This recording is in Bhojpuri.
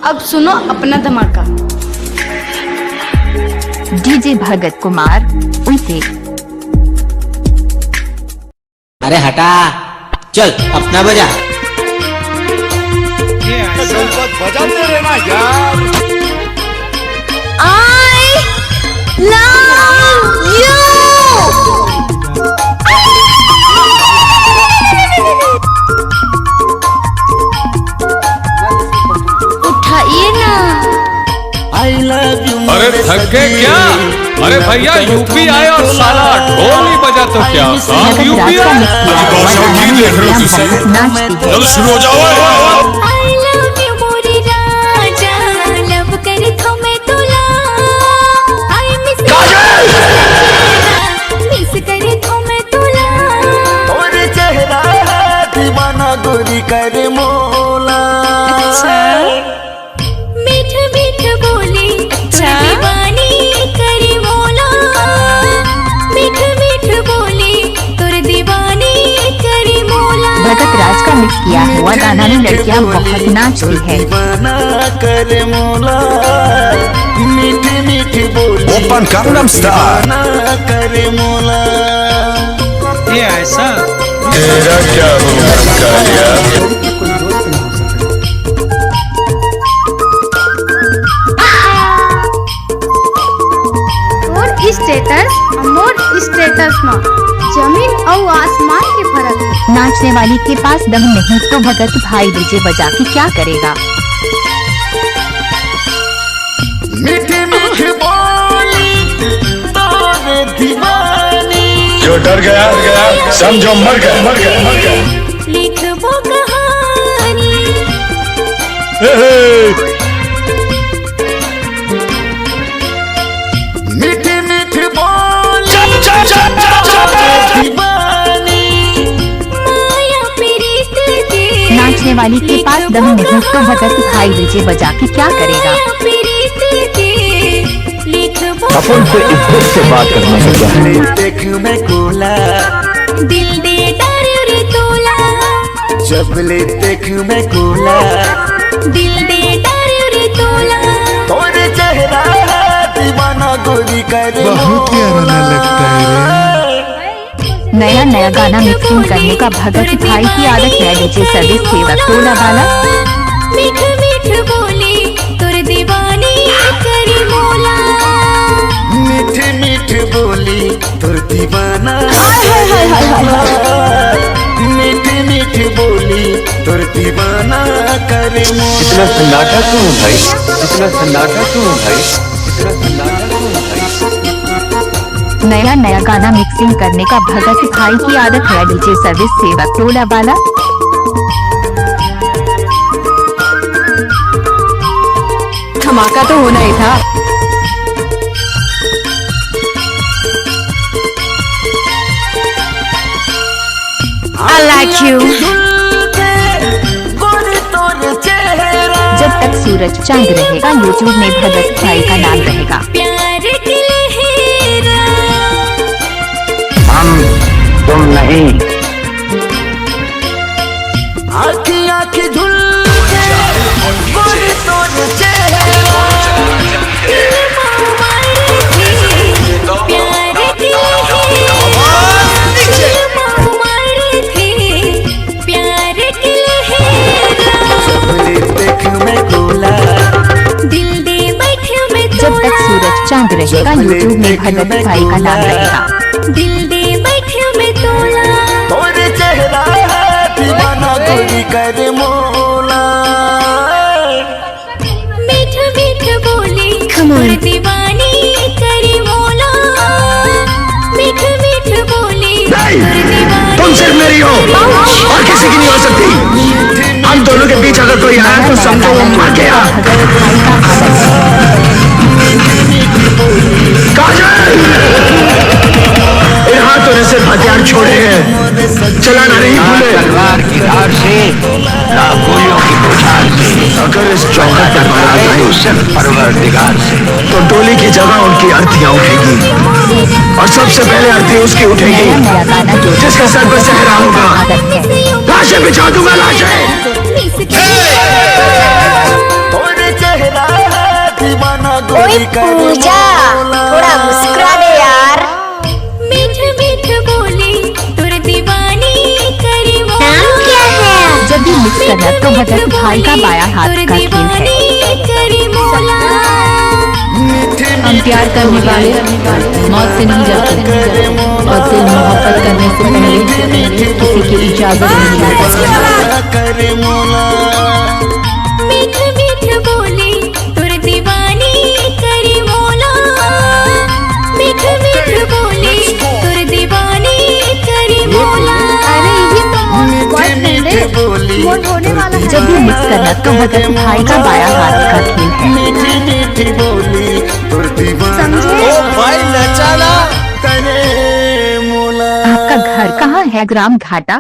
अब सुनो अपना धमाका। डीजे भगत कुमार उनके। अरे हटा, चल अपना बजा। बजाते रहना यार। I love you। उठाइए ना। I love you। अरे थक गए क्या? अरे भैया यूपी आए और साला ढोल नहीं बजा तो क्या? आप यूपी आए? देख रहे हो तुझसे? चलो शुरू हो जाओ। गोरी कर मोला। अच्छा मीठ मीठ बोली। अच्छा दीवानी करी मोला। मीठ मीठ बोली तुर दीवानी करी मोला। भगत राज का मिक्स किया हुआ गाना में लड़कियां बहुत नाचती है। दीवाना कर मोला। मीठ मीठ बोली ओपन gangnam style। दीवाना कर मोला। ये ऐसा तेरा क्या हुआ कालिया? मोर स्टेटस में जमीन और आसमान के फर्क है। नाचने वाली के पास दम नहीं तो भगत भाई डीजे बजा के क्या करेगा? मीठी मीठी बोली तोरे दीवानी। जो डर गया समझो मर गया। लिखबो कहानी। मीठी मीठी बोली दीवानी। माया प्रीत के। नाचने वाली के पास दम नहीं तो भगत भाई डीजे बजा के क्या करेगा? माया प्रीत के। लिखबो अपन को इज्जत से बात करना है। देख मैं कोला दिल दे डर रे तोला। जबले देख मैं कोला दिल दे डर रे तोला। तोरे चेहरा दीवाना गोरी कर बहुत प्यारा लगता है। नया नया गाना मिक्सिंग करने का भगत भाई की आदत है। डीजे सर्विस सेवक टोला वाला। मीठ मीठ बोली तुर दीवानी करी मोला। मीठ मीठ बोली तोर दीवाना। मीठ मीठ बोली तोर दीवाना करे मोला। इतना सन्नाटा क्यों भाई? इतना सन्नाटा क्यों भाई? इतना सन्नाटा क्यों भाई? नया नया गाना मिक्सिंग करने का भगत भाई की आदत है। डीजे सर्विस सेवक टोला वाला। धमाका तो होना ही था। I like you। गोरी तोर चेहरा जब तक सूरज चांद रहेगा यूट्यूब में भगत भाई का नाम रहेगा। प्यार के लहरा। हम तुम नहीं। आँखी आँखी धुल के गोरी तोर चेहरा। जब तक सूरज चांद रहेगा यूट्यूब में भगत भाई का नाम रहेगा। दिल दे बैठे में तोला। तोरे चेहरा दीवाना गोरी कर मोला। मीठ मीठ बोली तुर दीवानी करी मोला। मीठ मीठ बोली तुर दीवानी। तुम सिर्फ मेरी हो और किसी की नहीं हो सकती। हम दोनों के बीच अगर कोई आया तो समझो वो मर गया। इन हाथों ने सिर्फ हथियार छोड़े हैं, चलाना नहीं भूले। तलवार की धार से ना गोलियों की बौछार से। अगर इस चौखट पर मारा जाए सिर्फ परवरदिगार से तो डोली की जगह उनकी अर्थियां उठेगी और सबसे पहले अर्थी उसकी उठेगी जिसके सर पर सहरा होगा। लाशें बिछा दूंगा लाशें। पूजा थोड़ा मुस्कुरा दे यार। मीठ मीठ बोली तुर दीवानी करी नाम क्या है? जब भी मिक्स करना तो भगत भाई का बाया हाथ का खेल है। हम प्यार करने वाले मौत से नहीं डरते और दिल मोहब्बत करने से पहले किसी की इजाजत नहीं लेते। मीठ मीठ बोली तुर दीवानी करी मौला। मीठ मीठ बोली तुर दीवानी करी मौला। अरे ये तो मोर बॉयफ्रेंड है, मोर होने वाला है। जब भी मिक्स करना तो भगत भाई का बाया हाथ का खेल है। समझे? आपका घर कहाँ है ग्राम घाटा?